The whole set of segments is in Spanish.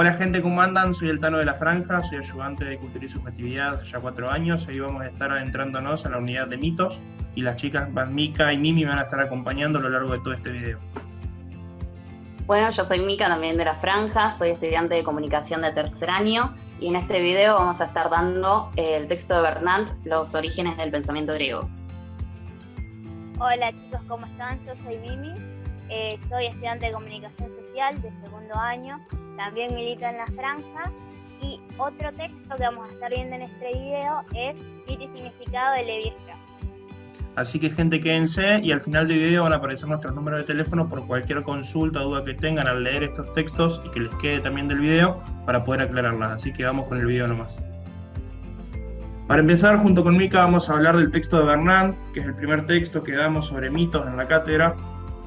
Hola gente, ¿cómo andan? Soy el Tano de la Franja, soy ayudante de Cultura y Subjetividad ya 4 años. Hoy vamos a estar adentrándonos a la unidad de mitos y las chicas Mika y Mimi van a estar acompañando a lo largo de todo este video. Bueno, yo soy Mika, también de la Franja, soy estudiante de comunicación de tercer año y en este video vamos a estar dando el texto de Bernard, Los orígenes del pensamiento griego. Hola chicos, ¿cómo están? Yo soy Mimi, soy estudiante de comunicación social de segundo año, también milito en la Franja y otro texto que vamos a estar viendo en este video es Mito y significado de Levi-Strauss. Así que gente, quédense y al final del video van a aparecer nuestros números de teléfono por cualquier consulta o duda que tengan al leer estos textos y que les quede también del video para poder aclararlas. Así que vamos con el video nomás. Para empezar, junto con Mika vamos a hablar del texto de Bernard, que es el primer texto que damos sobre mitos en la cátedra,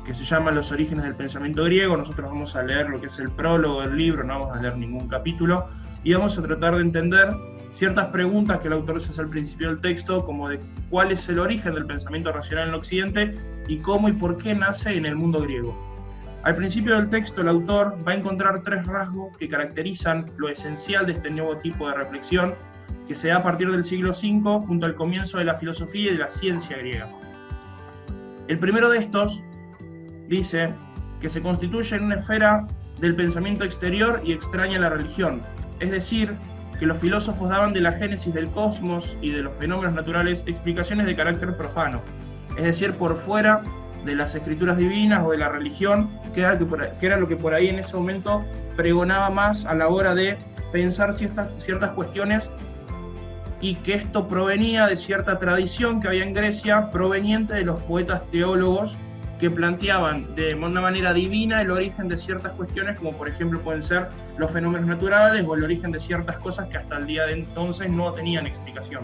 que se llama Los orígenes del pensamiento griego. Nosotros vamos a leer lo que es el prólogo del libro, no vamos a leer ningún capítulo, y vamos a tratar de entender ciertas preguntas que el autor se hace al principio del texto, como de cuál es el origen del pensamiento racional en Occidente y cómo y por qué nace en el mundo griego. Al principio del texto el autor va a encontrar 3 rasgos que caracterizan lo esencial de este nuevo tipo de reflexión que se da a partir del siglo V junto al comienzo de la filosofía y de la ciencia griega. El primero de estos dice que se constituye en una esfera del pensamiento exterior y extraña a la religión, es decir, que los filósofos daban de la génesis del cosmos y de los fenómenos naturales explicaciones de carácter profano, es decir, por fuera de las escrituras divinas o de la religión, que era lo que por ahí en ese momento pregonaba más a la hora de pensar ciertas cuestiones, y que esto provenía de cierta tradición que había en Grecia, proveniente de los poetas teólogos que planteaban de una manera divina el origen de ciertas cuestiones, como por ejemplo pueden ser los fenómenos naturales o el origen de ciertas cosas que hasta el día de entonces no tenían explicación.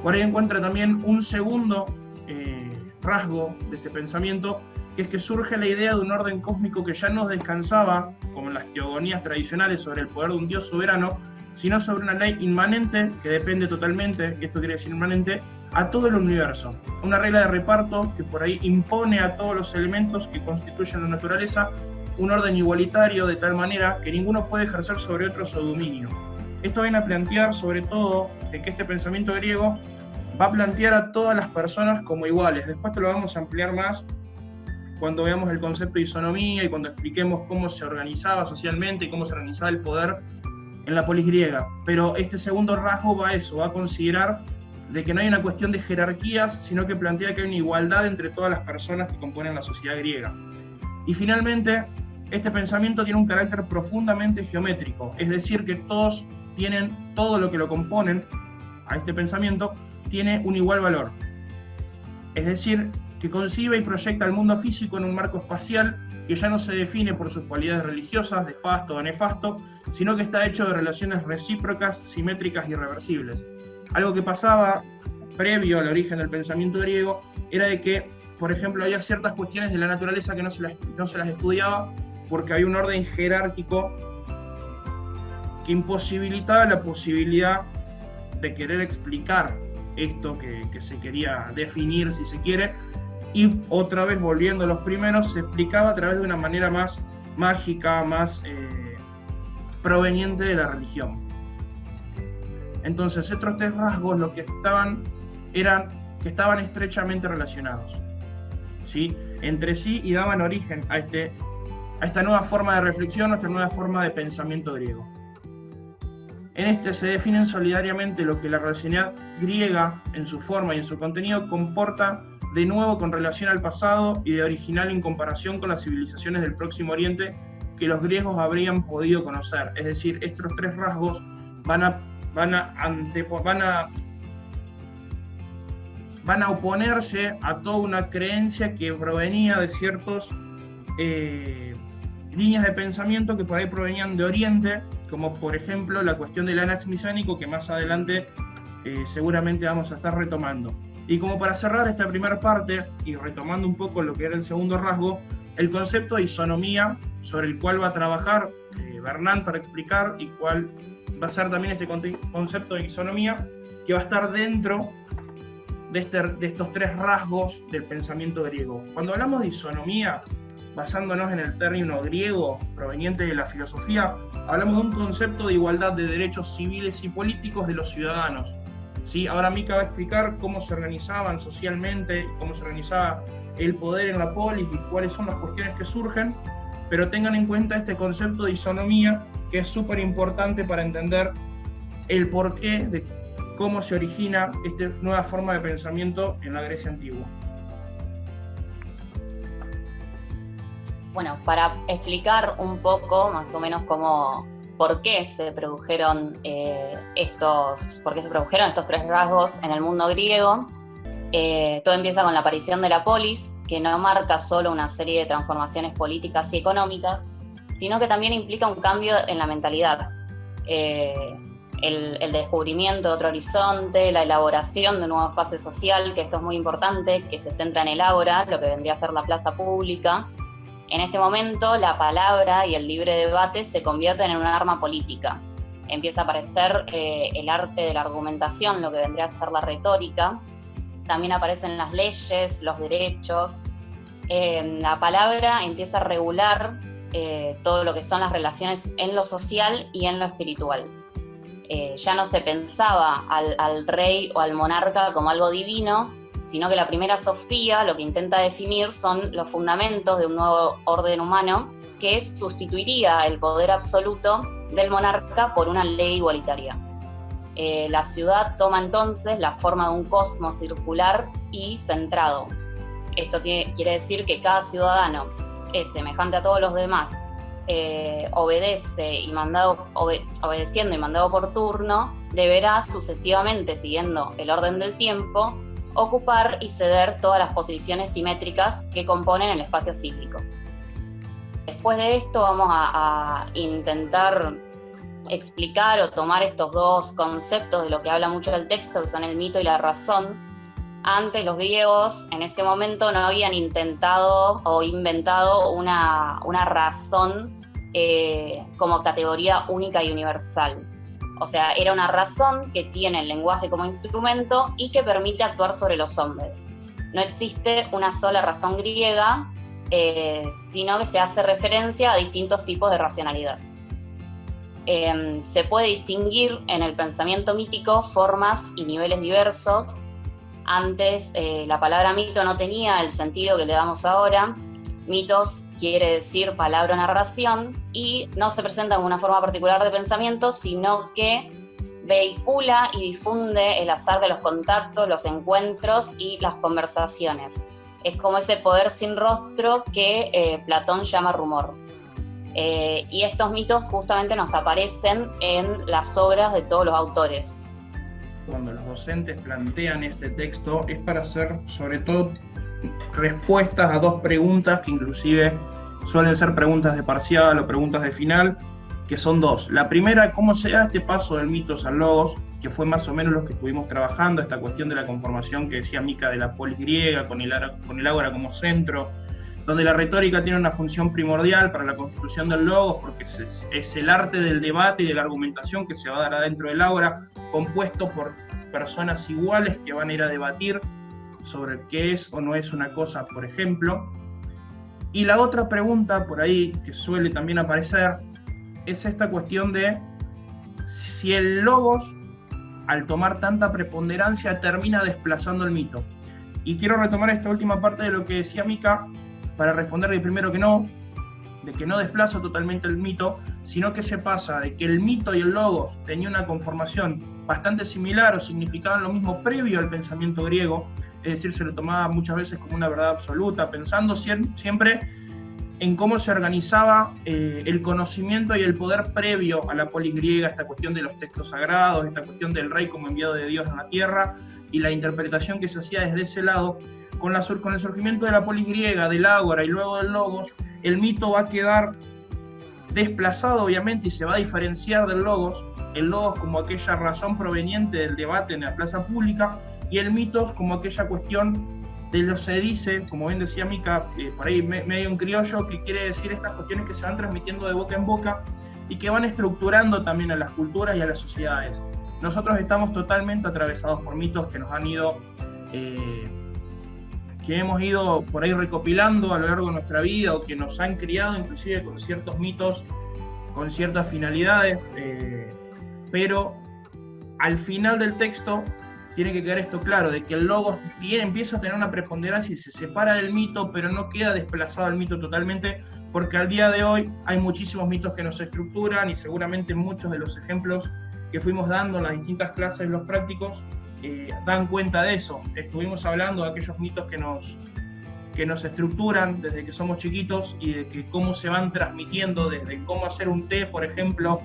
Por ahí encuentra también un segundo rasgo de este pensamiento, que es que surge la idea de un orden cósmico que ya no descansaba, como en las teogonías tradicionales, sobre el poder de un dios soberano, sino sobre una ley inmanente que depende totalmente, esto quiere decir inmanente, a todo el universo. Una regla de reparto que por ahí impone a todos los elementos que constituyen la naturaleza un orden igualitario de tal manera que ninguno puede ejercer sobre otro su dominio. Esto viene a plantear sobre todo de que este pensamiento griego va a plantear a todas las personas como iguales. Después te lo vamos a ampliar más cuando veamos el concepto de isonomía y cuando expliquemos cómo se organizaba socialmente y cómo se organizaba el poder en la polis griega. Pero este segundo rasgo va a considerar de que no hay una cuestión de jerarquías, sino que plantea que hay una igualdad entre todas las personas que componen la sociedad griega. Y finalmente, este pensamiento tiene un carácter profundamente geométrico, es decir, que todos tienen, todo lo que lo componen a este pensamiento, tiene un igual valor. Es decir, que concibe y proyecta el mundo físico en un marco espacial que ya no se define por sus cualidades religiosas, de fasto o nefasto, sino que está hecho de relaciones recíprocas, simétricas y irreversibles. Algo que pasaba previo al origen del pensamiento griego era de que, por ejemplo, había ciertas cuestiones de la naturaleza que no se las estudiaba porque había un orden jerárquico que imposibilitaba la posibilidad de querer explicar esto que se quería definir, si se quiere, y otra vez volviendo a los primeros, se explicaba a través de una manera más mágica, más proveniente de la religión. Entonces, estos 3 rasgos lo que estaban estrechamente relacionados, ¿sí?, entre sí, y daban origen a esta nueva forma de reflexión, a esta nueva forma de pensamiento griego. En este se definen solidariamente lo que la racionalidad griega, en su forma y en su contenido, comporta de nuevo con relación al pasado y de original en comparación con las civilizaciones del Próximo Oriente que los griegos habrían podido conocer. Es decir, estos 3 rasgos van a oponerse a toda una creencia que provenía de ciertas líneas de pensamiento que por ahí provenían de Oriente, como por ejemplo la cuestión del anaximicénico, que más adelante seguramente vamos a estar retomando. Y como para cerrar esta primera parte, y retomando un poco lo que era el segundo rasgo, el concepto de isonomía, sobre el cual va a trabajar Bernard para explicar, y cuál va a ser también este concepto de isonomía, que va a estar dentro de estos 3 rasgos del pensamiento griego. Cuando hablamos de isonomía, basándonos en el término griego proveniente de la filosofía, hablamos de un concepto de igualdad de derechos civiles y políticos de los ciudadanos. ¿Sí? Ahora Mika va a explicar cómo se organizaban socialmente, cómo se organizaba el poder en la polis y cuáles son las cuestiones que surgen, pero tengan en cuenta este concepto de isonomía, que es súper importante para entender el porqué de cómo se origina esta nueva forma de pensamiento en la Grecia antigua. Bueno, para explicar un poco más o menos por qué se produjeron estos tres rasgos en el mundo griego, todo empieza con la aparición de la polis, que no marca solo una serie de transformaciones políticas y económicas, sino que también implica un cambio en la mentalidad. El descubrimiento de otro horizonte, la elaboración de un nuevo espacio social, que esto es muy importante, que se centra en el ágora, lo que vendría a ser la plaza pública. En este momento, la palabra y el libre debate se convierten en un arma política. Empieza a aparecer el arte de la argumentación, lo que vendría a ser la retórica. También aparecen las leyes, los derechos. La palabra empieza a regular todo lo que son las relaciones en lo social y en lo espiritual. Ya no se pensaba al rey o al monarca como algo divino, sino que la primera Sofía lo que intenta definir son los fundamentos de un nuevo orden humano que sustituiría el poder absoluto del monarca por una ley igualitaria. La ciudad toma entonces la forma de un cosmos circular y centrado. Esto quiere decir que cada ciudadano es semejante a todos los demás, obedeciendo y mandado por turno, deberá sucesivamente, siguiendo el orden del tiempo, ocupar y ceder todas las posiciones simétricas que componen el espacio cíclico. Después de esto vamos a intentar explicar o tomar estos dos conceptos de lo que habla mucho el texto, que son el mito y la razón. Antes los griegos en ese momento no habían intentado o inventado una razón como categoría única y universal. O sea, era una razón que tiene el lenguaje como instrumento y que permite actuar sobre los hombres. No existe una sola razón griega, sino que se hace referencia a distintos tipos de racionalidad. Se puede distinguir en el pensamiento mítico formas y niveles diversos. Antes la palabra mito no tenía el sentido que le damos ahora. Mitos quiere decir palabra o narración y no se presenta como una forma particular de pensamiento, sino que vehicula y difunde el azar de los contactos, los encuentros y las conversaciones. Es como ese poder sin rostro que Platón llama rumor. Y estos mitos justamente nos aparecen en las obras de todos los autores. Cuando los docentes plantean este texto es para hacer sobre todo respuestas a dos preguntas que inclusive suelen ser preguntas de parcial o preguntas de final, que son dos. La primera, ¿cómo se da este paso del mitos al logos? Que fue más o menos lo que estuvimos trabajando, esta cuestión de la conformación que decía Mika de la polis griega, con el ágora como centro, donde la retórica tiene una función primordial para la construcción del logos, porque es el arte del debate y de la argumentación que se va a dar adentro del ágora, compuesto por personas iguales que van a ir a debatir sobre qué es o no es una cosa, por ejemplo. Y la otra pregunta por ahí que suele también aparecer es esta cuestión de si el logos, al tomar tanta preponderancia, termina desplazando el mito. Y quiero retomar esta última parte de lo que decía Mika para responderle primero que no, de que no desplaza totalmente el mito, sino que se pasa de que el mito y el logos tenían una conformación bastante similar o significaban lo mismo previo al pensamiento griego, es decir, se lo tomaba muchas veces como una verdad absoluta, pensando siempre en cómo se organizaba el conocimiento y el poder previo a la polis griega, esta cuestión de los textos sagrados, esta cuestión del rey como enviado de Dios en la tierra, y la interpretación que se hacía desde ese lado. Con el surgimiento de la polis griega, del ágora y luego del logos, el mito va a quedar desplazado obviamente y se va a diferenciar del logos, el logos como aquella razón proveniente del debate en la plaza pública, y el mitos como aquella cuestión de lo se dice, como bien decía Mika, por ahí medio un criollo, que quiere decir estas cuestiones que se van transmitiendo de boca en boca y que van estructurando también a las culturas y a las sociedades. Nosotros estamos totalmente atravesados por mitos que nos han ido que hemos ido por ahí recopilando a lo largo de nuestra vida o que nos han criado inclusive con ciertos mitos, con ciertas finalidades, pero al final del texto tiene que quedar esto claro, de que el logos empieza a tener una preponderancia y se separa del mito, pero no queda desplazado del mito totalmente, porque al día de hoy hay muchísimos mitos que nos estructuran y seguramente muchos de los ejemplos que fuimos dando en las distintas clases de los prácticos dan cuenta de eso. Estuvimos hablando de aquellos mitos que nos estructuran desde que somos chiquitos y de que cómo se van transmitiendo, desde cómo hacer un té, por ejemplo,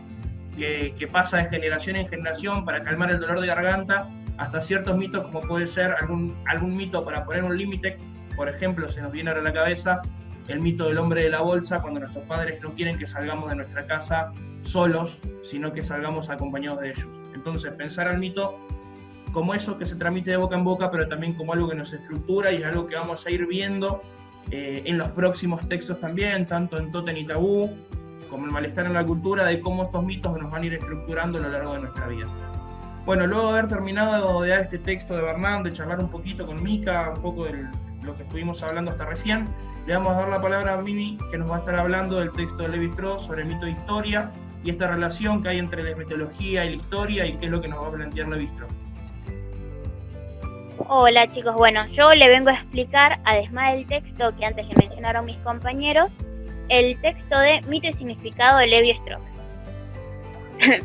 que pasa de generación en generación para calmar el dolor de garganta, hasta ciertos mitos como puede ser algún mito para poner un límite. Por ejemplo, se nos viene ahora a la cabeza el mito del hombre de la bolsa, cuando nuestros padres no quieren que salgamos de nuestra casa solos, sino que salgamos acompañados de ellos. Entonces, pensar al mito como eso que se transmite de boca en boca, pero también como algo que nos estructura y es algo que vamos a ir viendo en los próximos textos también, tanto en Tótem y Tabú, como el malestar en la cultura, de cómo estos mitos nos van a ir estructurando a lo largo de nuestra vida. Bueno, luego de haber terminado de dar este texto de Bernard, de charlar un poquito con Mica, un poco de lo que estuvimos hablando hasta recién, le vamos a dar la palabra a Mimi, que nos va a estar hablando del texto de Lévi-Strauss sobre el mito de historia y esta relación que hay entre la mitología y la historia y qué es lo que nos va a plantear Lévi-Strauss. Hola chicos, bueno, yo le vengo a explicar, además del texto que antes le mencionaron mis compañeros, el texto de Mito y Significado de Lévi-Strauss.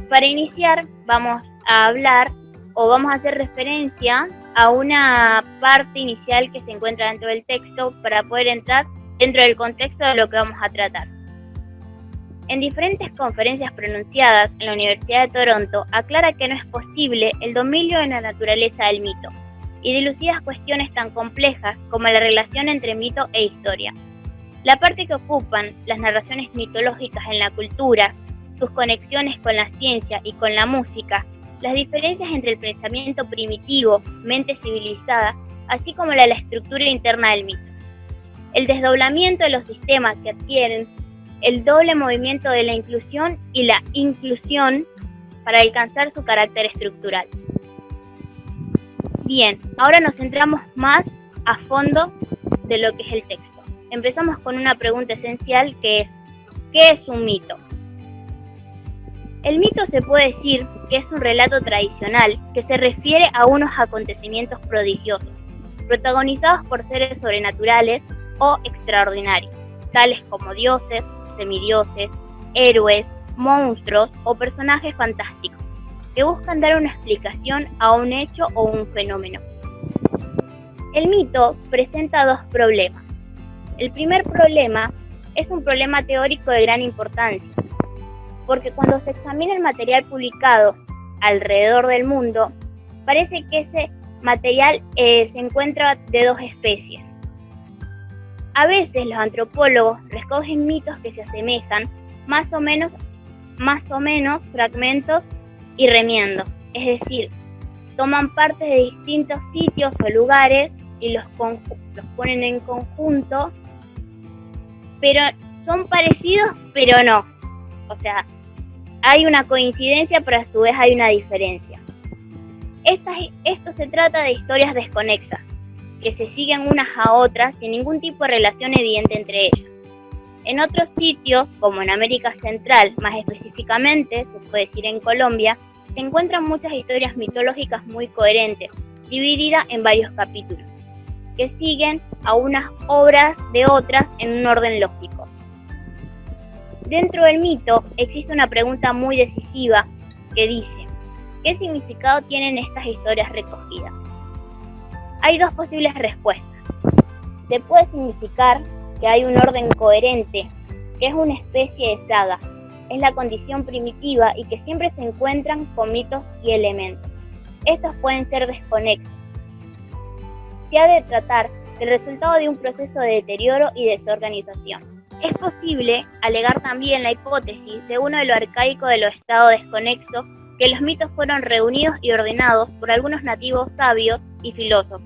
Para iniciar, vamos a hablar o vamos a hacer referencia a una parte inicial que se encuentra dentro del texto para poder entrar dentro del contexto de lo que vamos a tratar. En diferentes conferencias pronunciadas en la Universidad de Toronto, aclara que no es posible el dominio de la naturaleza del mito y dilucidas cuestiones tan complejas como la relación entre mito e historia. La parte que ocupan las narraciones mitológicas en la cultura, sus conexiones con la ciencia y con la música, las diferencias entre el pensamiento primitivo, mente civilizada, así como la estructura interna del mito. El desdoblamiento de los sistemas que adquieren el doble movimiento de la inclusión y la inclusión para alcanzar su carácter estructural. Bien, ahora nos centramos más a fondo de lo que es el texto. Empezamos con una pregunta esencial que es, ¿qué es un mito? El mito se puede decir que es un relato tradicional que se refiere a unos acontecimientos prodigiosos, protagonizados por seres sobrenaturales o extraordinarios, tales como dioses, semidioses, héroes, monstruos o personajes fantásticos, que buscan dar una explicación a un hecho o un fenómeno. El mito presenta dos problemas. El primer problema es un problema teórico de gran importancia, porque cuando se examina el material publicado alrededor del mundo, parece que ese material se encuentra de dos especies. A veces los antropólogos recogen mitos que se asemejan más o menos fragmentos y remiendos, es decir, toman partes de distintos sitios o lugares y los ponen en conjunto, pero son parecidos, pero no. O sea, hay una coincidencia, pero a su vez hay una diferencia. Esto se trata de historias desconexas, que se siguen unas a otras sin ningún tipo de relación evidente entre ellas. En otros sitios, como en América Central, más específicamente, se puede decir en Colombia, se encuentran muchas historias mitológicas muy coherentes, divididas en varios capítulos, que siguen a unas obras de otras en un orden lógico. Dentro del mito existe una pregunta muy decisiva que dice, ¿qué significado tienen estas historias recogidas? Hay dos posibles respuestas. Se puede significar que hay un orden coherente, que es una especie de saga, es la condición primitiva y que siempre se encuentran con mitos y elementos. Estos pueden ser desconexos. Se ha de tratar del resultado de un proceso de deterioro y desorganización. Es posible alegar también la hipótesis de uno de lo arcaico de los estados desconexos, que los mitos fueron reunidos y ordenados por algunos nativos sabios y filósofos,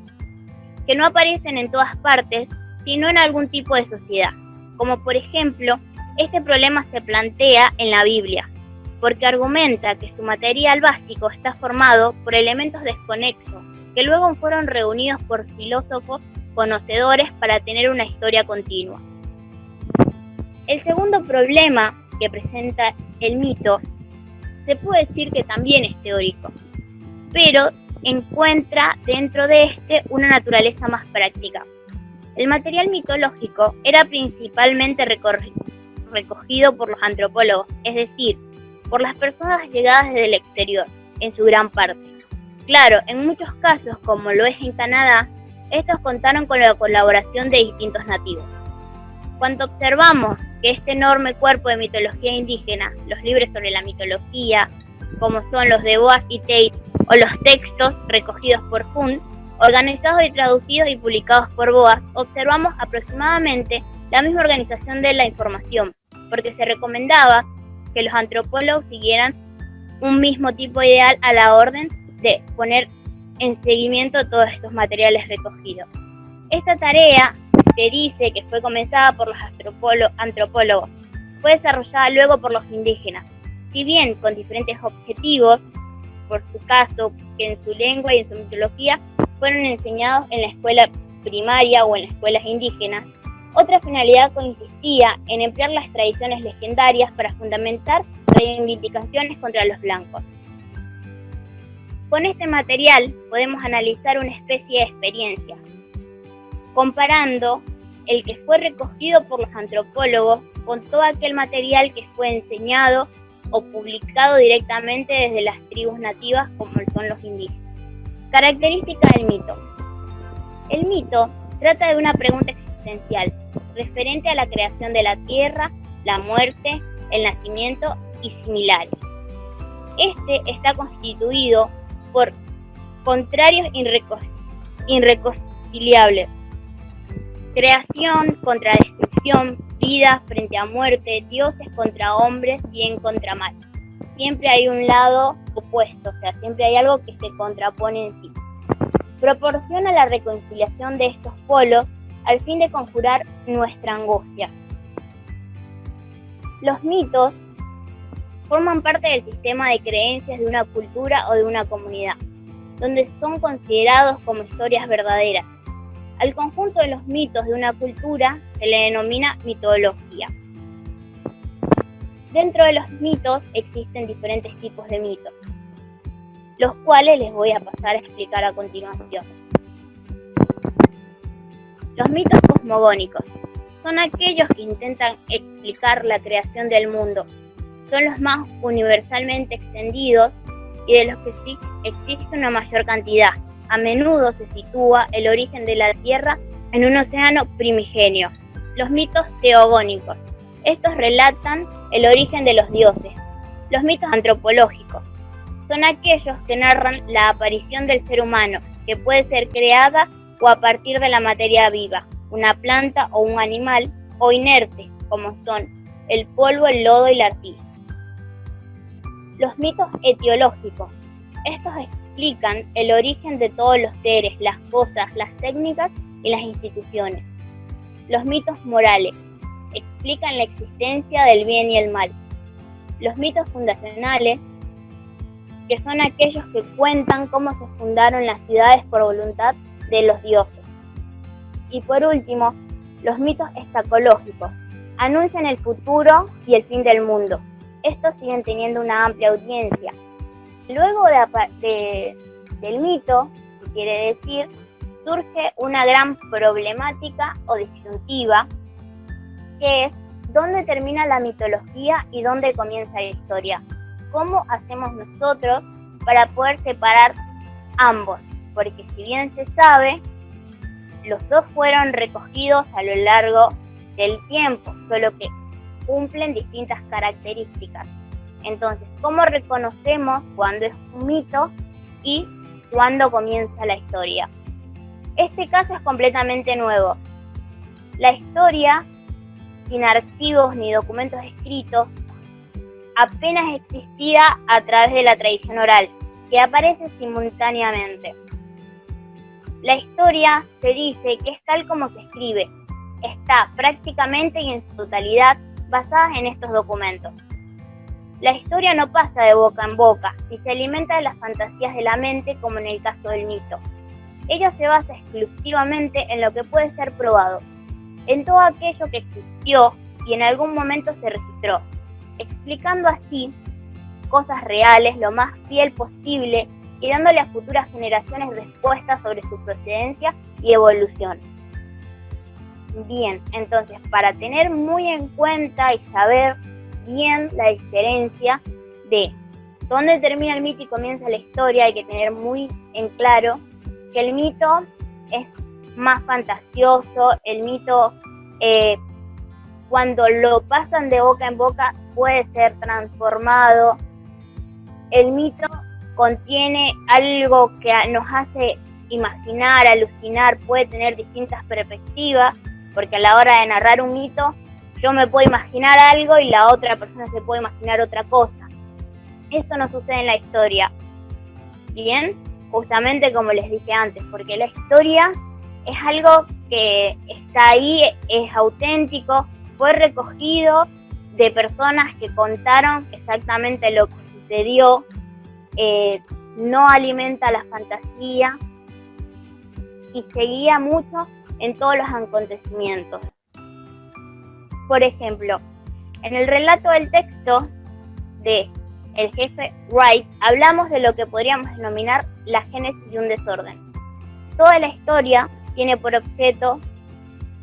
que no aparecen en todas partes, sino en algún tipo de sociedad. Como por ejemplo, este problema se plantea en la Biblia, porque argumenta que su material básico está formado por elementos desconexos, que luego fueron reunidos por filósofos conocedores para tener una historia continua. El segundo problema que presenta el mito se puede decir que también es teórico, pero encuentra dentro de este una naturaleza más práctica. El material mitológico era principalmente recogido por los antropólogos, es decir, por las personas llegadas desde el exterior, en su gran parte. Claro, en muchos casos, como lo es en Canadá, estos contaron con la colaboración de distintos nativos. Cuando observamos que este enorme cuerpo de mitología indígena, los libros sobre la mitología, como son los de Boas y Tate, o los textos recogidos por Hunt, organizados y traducidos y publicados por Boas, observamos aproximadamente la misma organización de la información, porque se recomendaba que los antropólogos siguieran un mismo tipo ideal a la orden de poner en seguimiento todos estos materiales recogidos. Esta tarea se dice que fue comenzada por los antropólogos, fue desarrollada luego por los indígenas, si bien con diferentes objetivos, por su caso, que en su lengua y en su mitología fueron enseñados en la escuela primaria o en las escuelas indígenas. Otra finalidad consistía en emplear las tradiciones legendarias para fundamentar reivindicaciones contra los blancos. Con este material podemos analizar una especie de experiencia, comparando el que fue recogido por los antropólogos con todo aquel material que fue enseñado o publicado directamente desde las tribus nativas como son los indígenas. Características del mito. El mito trata de una pregunta existencial referente a la creación de la tierra, la muerte, el nacimiento y similares. Este está constituido por contrarios irreconciliables: creación contra destrucción, vida frente a muerte, dioses contra hombres, bien contra mal. Siempre hay un lado opuesto, o sea, siempre hay algo que se contrapone en sí. Proporciona la reconciliación de estos polos al fin de conjurar nuestra angustia. Los mitos forman parte del sistema de creencias de una cultura o de una comunidad, donde son considerados como historias verdaderas. Al conjunto de los mitos de una cultura se le denomina mitología. Dentro de los mitos existen diferentes tipos de mitos, los cuales les voy a pasar a explicar a continuación. Los mitos cosmogónicos son aquellos que intentan explicar la creación del mundo. Son los más universalmente extendidos y de los que sí existe una mayor cantidad. A menudo se sitúa el origen de la Tierra en un océano primigenio. Los mitos teogónicos. Estos relatan el origen de los dioses. Los mitos antropológicos son aquellos que narran la aparición del ser humano, que puede ser creada o a partir de la materia viva, una planta o un animal, o inerte, como son el polvo, el lodo y la arcilla. Los mitos etiológicos. Estos explican el origen de todos los seres, las cosas, las técnicas y las instituciones. Los mitos morales explican la existencia del bien y el mal. Los mitos fundacionales, que son aquellos que cuentan cómo se fundaron las ciudades por voluntad de los dioses. Y por último, los mitos escatológicos anuncian el futuro y el fin del mundo. Estos siguen teniendo una amplia audiencia. Luego del mito, si quiere decir, surge una gran problemática o disyuntiva, que es dónde termina la mitología y dónde comienza la historia. ¿Cómo hacemos nosotros para poder separar ambos? Porque si bien se sabe, los dos fueron recogidos a lo largo del tiempo, solo que cumplen distintas características. Entonces, ¿cómo reconocemos cuándo es un mito y cuándo comienza la historia? Este caso es completamente nuevo. La historia, sin archivos ni documentos escritos, apenas existía a través de la tradición oral, que aparece simultáneamente. La historia se dice que es tal como se escribe, está prácticamente y en su totalidad basada en estos documentos. La historia no pasa de boca en boca y se alimenta de las fantasías de la mente, como en el caso del mito. Ella se basa exclusivamente en lo que puede ser probado, en todo aquello que existió y en algún momento se registró, explicando así cosas reales lo más fiel posible y dándole a futuras generaciones respuestas sobre su procedencia y evolución. Bien, entonces, para tener muy en cuenta y saber bien la diferencia de dónde termina el mito y comienza la historia, hay que tener muy en claro que el mito es más fantasioso, el mito cuando lo pasan de boca en boca puede ser transformado, el mito contiene algo que nos hace imaginar, alucinar, puede tener distintas perspectivas, porque a la hora de narrar un mito yo me puedo imaginar algo y la otra persona se puede imaginar otra cosa. Esto no sucede en la historia. Bien, justamente como les dije antes, porque la historia es algo que está ahí, es auténtico, fue recogido de personas que contaron exactamente lo que sucedió, no alimenta la fantasía y se guía mucho en todos los acontecimientos. Por ejemplo, en el relato del texto de El jefe Wright hablamos de lo que podríamos denominar la génesis de un desorden. Toda la historia tiene por objeto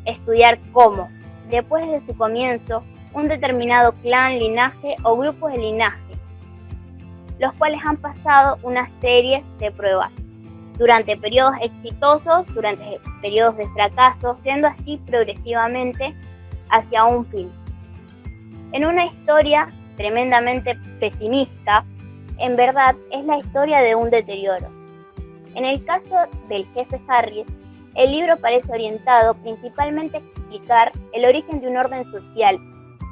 estudiar cómo, después de su comienzo, un determinado clan, linaje o grupo de linaje, los cuales han pasado una serie de pruebas, durante periodos exitosos, durante periodos de fracaso, siendo así progresivamente hacia un fin. En una historia tremendamente pesimista, en verdad es la historia de un deterioro. En el caso del jefe Harris, el libro parece orientado principalmente a explicar el origen de un orden social,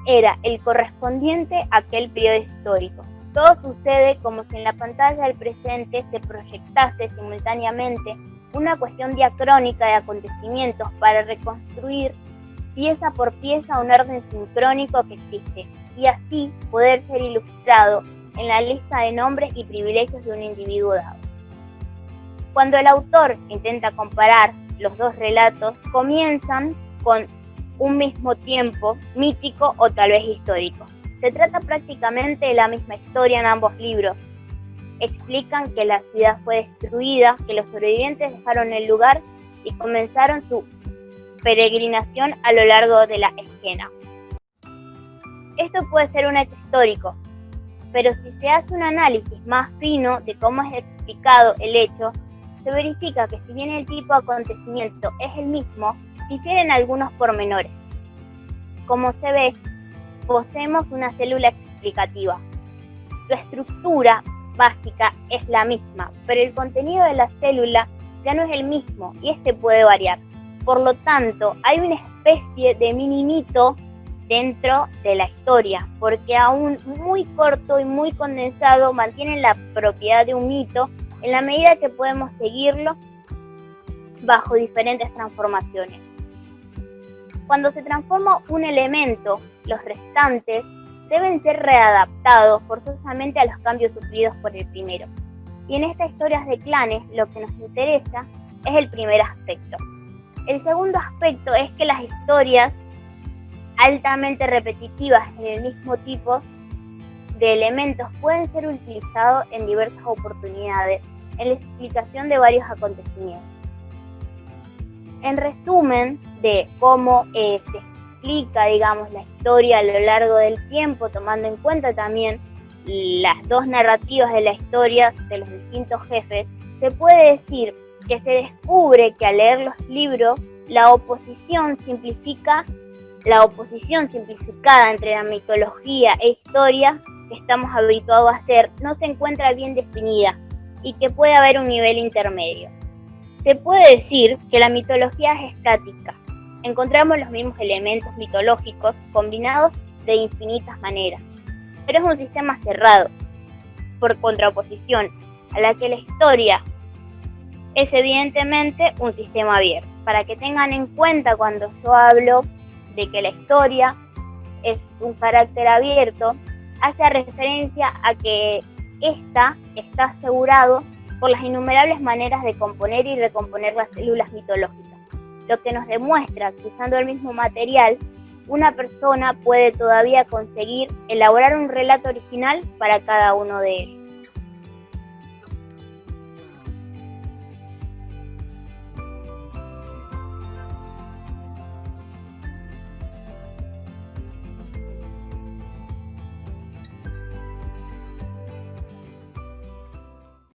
era el correspondiente a aquel periodo histórico. Todo sucede como si en la pantalla del presente se proyectase simultáneamente una cuestión diacrónica de acontecimientos para reconstruir pieza por pieza un orden sincrónico que existe y así poder ser ilustrado en la lista de nombres y privilegios de un individuo dado. Cuando el autor intenta comparar los dos relatos, comienzan con un mismo tiempo mítico o tal vez histórico. Se trata prácticamente de la misma historia en ambos libros. Explican que la ciudad fue destruida, que los sobrevivientes dejaron el lugar y comenzaron su peregrinación a lo largo de la esquena. Esto puede ser un hecho histórico, pero si se hace un análisis más fino de cómo es explicado el hecho, se verifica que si bien el tipo de acontecimiento es el mismo, difieren algunos pormenores. Como se ve, poseemos una célula explicativa. Su estructura básica es la misma, pero el contenido de la célula ya no es el mismo y este puede variar. Por lo tanto, hay una especie de mini mito dentro de la historia, porque aún muy corto y muy condensado mantiene la propiedad de un mito en la medida que podemos seguirlo bajo diferentes transformaciones. Cuando se transforma un elemento, los restantes deben ser readaptados forzosamente a los cambios sufridos por el primero. Y en estas historias de clanes lo que nos interesa es el primer aspecto. El segundo aspecto es que las historias altamente repetitivas en el mismo tipo de elementos pueden ser utilizados en diversas oportunidades en la explicación de varios acontecimientos. En resumen de cómo se explica, digamos, la historia a lo largo del tiempo, tomando en cuenta también las dos narrativas de la historia de los distintos jefes, se puede decir que se descubre que al leer los libros, la oposición simplificada entre la mitología e historia que estamos habituados a hacer no se encuentra bien definida y que puede haber un nivel intermedio. Se puede decir que la mitología es estática. Encontramos los mismos elementos mitológicos combinados de infinitas maneras, pero es un sistema cerrado, por contraposición a la que la historia es evidentemente un sistema abierto. Para que tengan en cuenta cuando yo hablo de que la historia es un carácter abierto, hace referencia a que esta está asegurado por las innumerables maneras de componer y recomponer las células mitológicas, lo que nos demuestra que usando el mismo material, una persona puede todavía conseguir elaborar un relato original para cada uno de ellos.